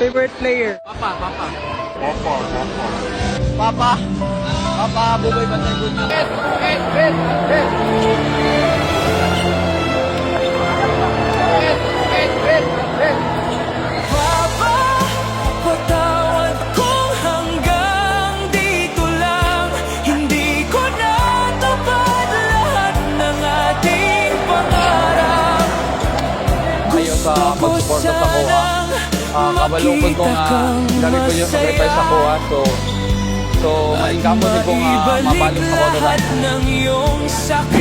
Favorite player? Papa. Buboy Bantay Bunyo. Papa, patawad kung hanggang dito lang. Hindi ko natupad lahat ng ating pangarap. Ayaw sa pag-support sa ko ha. Kabalungkod ko nga, dali ko yung sacrifice ako ha. So maingkamot din ko nga mabalong sa kono lang.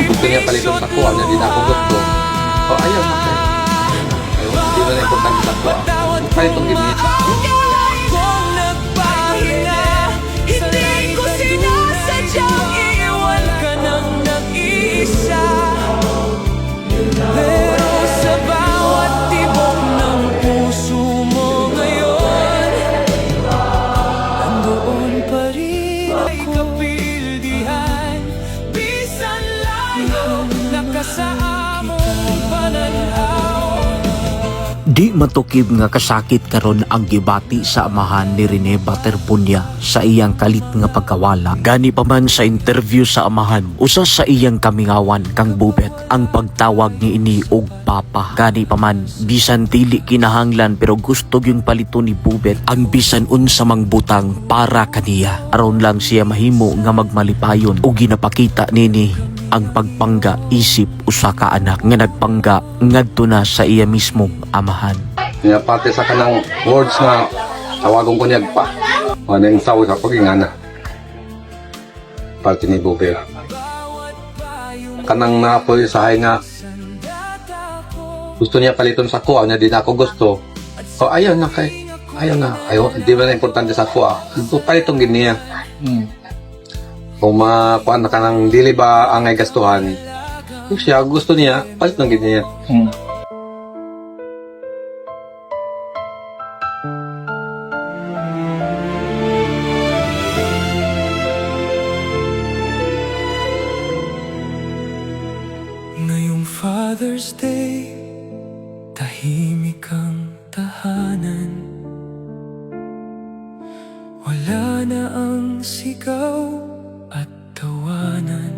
Gusto niya palitan sa kuha na din ako gusto. O ayaw na kayo. Hindi na importante sa kuha. Palitong gini. Kung nagpahinga, hindi ko sinasadyang iiwan ka ng nag-iisa. Pero sa bawat tibok ng puso mo ngayon, nandoon pa rin ako. Ay kapildihan, bisan layo, nakasaamong pananaw. Di matukib nga kasakit karon ang gibati sa amahan ni Rene Baterpunya sa iyang kalit nga pagkawala. Gani pa man sa interview sa amahan, usa sa iyang kamingawan kang Bubet ang pagtawag ni ini og Papa. Gani pa man, bisan dili kinahanglan pero gusto yung palito ni Bubet ang bisan unsa mang butang para kaniya. Aron lang siya mahimo nga magmalipayon o ginapakita nini ang pagpangga isip usa ka anak nga nagpangga ngadto na sa iya mismong amahan. Nga parte sa kanang words nga tawagon ko niya pa. Ano yung sawi sa pagingana. Parte ni Bubel. Kanang napoy sahay nga gusto niya paliton sa kuha na din ako gusto. O ayaw na kay. Ayaw na. Ayaw. Di ba na importante sa kuha. So palitong gini niya. Kung makuan na ka ng dili ba ang ay gastuhan, kung siya gusto niya, palit ng ganyan niya. Ngayong Father's Day, tahimik ang tahanan. Wala na ang sigaw at tawanan.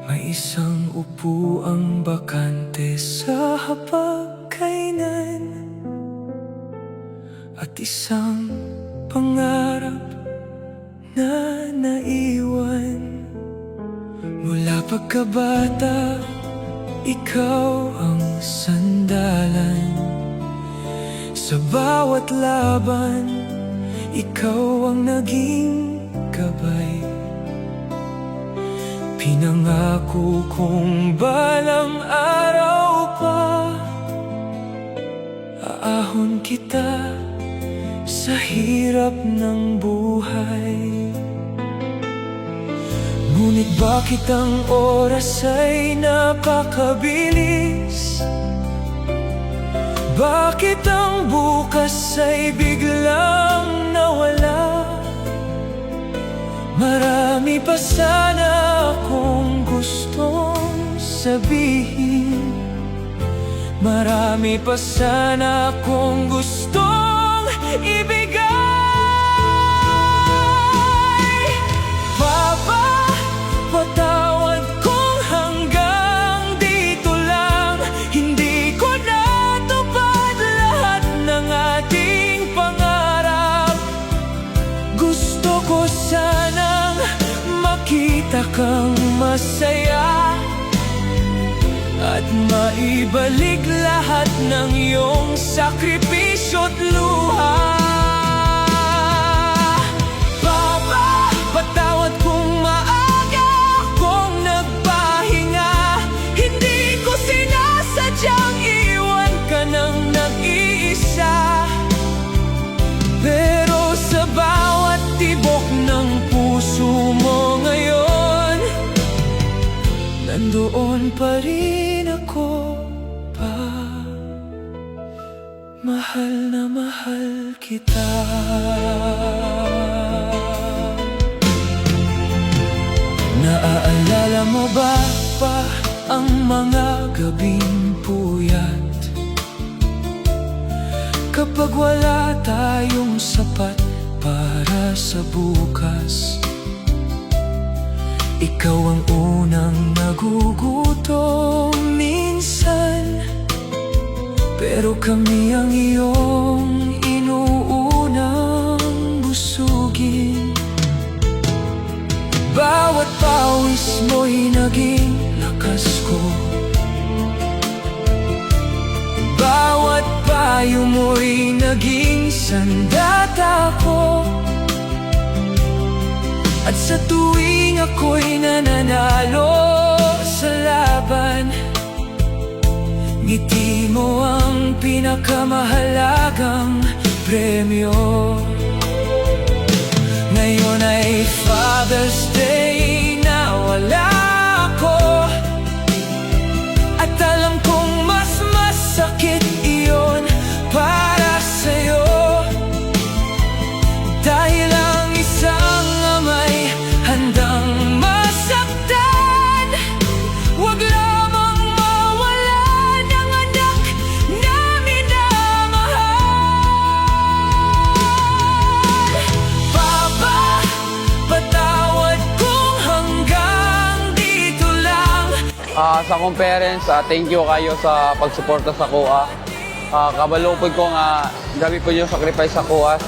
May isang upuang bakante sa hapagkainan, at isang pangarap na naiwan. Mula pagkabata, ikaw ang sandalan. Sa bawat laban, ikaw ang naging gabay. Pinangako kong balang araw pa aahon kita sa hirap ng buhay. Ngunit bakit ang oras ay napakabilis? Bakit ang bukas ay biglang nawala? Marami pa sana akong gustong sabihin. Marami pa sana akong gustong ibigay. Papa, patawad kung hanggang dito lang. Hindi ko natupad lahat ng ating pangarap. Gusto ko sanang makita kang masaya at maibalik lahat ng iyong sakripisyo't luha. Papa, patawad kung maaga akong nagpahinga. Hindi ko sinasadyang iwan ka ng nag-iisa. Pero sa bawat tibok ng puso mo ngayon, nandoon pa rin ako pa. Mahal na mahal kita. Naaalala mo ba ang mga gabing puyat? Kapag wala tayong sapat para sa bukas, ikaw ang unang nagugutom minsan, pero kami ang iyong inuunang busugin. Bawat pawis mo'y naging lakas ko, bawat payo mo'y naging sandata ko. At sa tuwing ako'y nananalo sa laban, ngiti mo ang pinakamahalagang premyo. Ngayon ay Father's Day na wala ako, at alam kong mas masakit iyon para sa'yo. Dahil ang isang ama'y handang masaktan, wag lamang mawalan ang anak na minamahal. Papa, patawad kung hanggang dito lang. Sa akong parents, thank you kayo sa pagsuporta sa kuha. Kabalo po ko nga grabe po yung sacrifice sa kuha.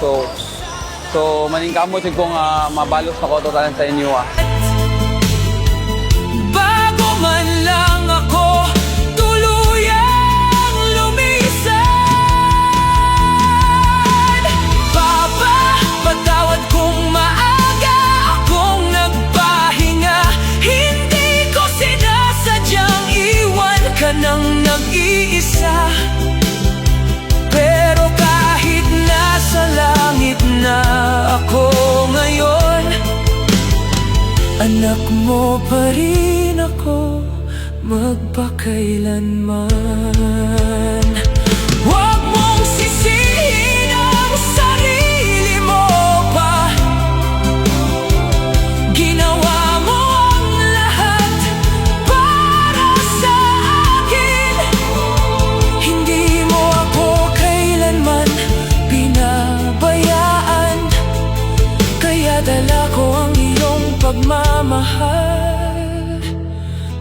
So maningkamot ko nga mabalos ako totalan sa inyo. Bago man lang ako tuluyang lumisan, Papa, patawad kung maaga akong nagpahinga. Hindi ko sinasadyang iwan ka nang nag-iisa, pero kahit nasa langit na ako ngayon, anak mo pa rin ako magpakailanman. Huwag mong sisihin ang sarili mo pa, ginawa mo ang lahat para sa akin. Hindi mo ako kailanman pinabayaan, kaya dala ko ang iyong pagmamahal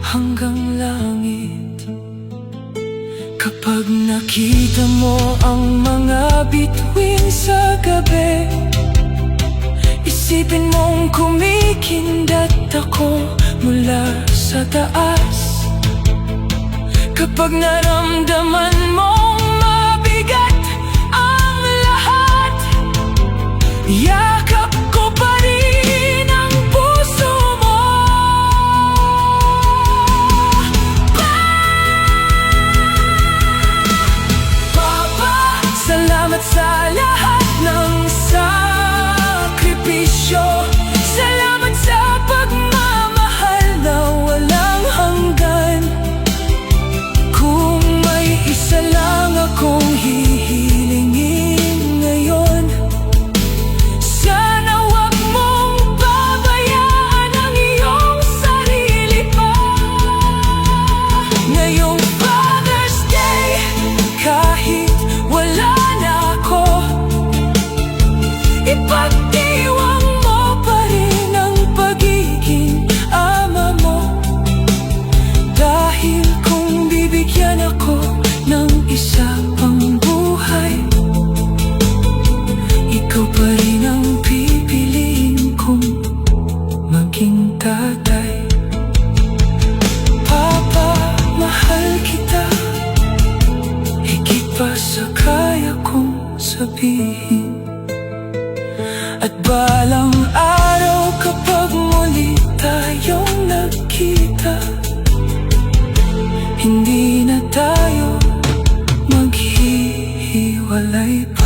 hanggang langit. Kapag nakita mo ang mga bituin sa gabi, isipin mong kumikindat ako mula sa taas. Kapag naramdaman mong mabigat ang lahat, yakap ko pa rin ang puso mo. Papa, salamat sa lahat ng sakripisyo. Salamat sa pagmamahal na walang hanggan. Kung may isa lang akong hihilingin ngayon, sana wag mong babayaan ang iyong sarili pa. Ngayong Father's Day, kahit wala na ako, ipagdiwang mo pa rin ang pagiging ama mo. Dahil kung bibigyan ako ng isa pang buhay, ikaw pa rin ang pipiliin kong maging tatay. Papa, mahal kita, higit pa sa kaya kong sabihin. At balang araw kapag muli tayong nagkita, hindi na tayo maghihiwalay pa.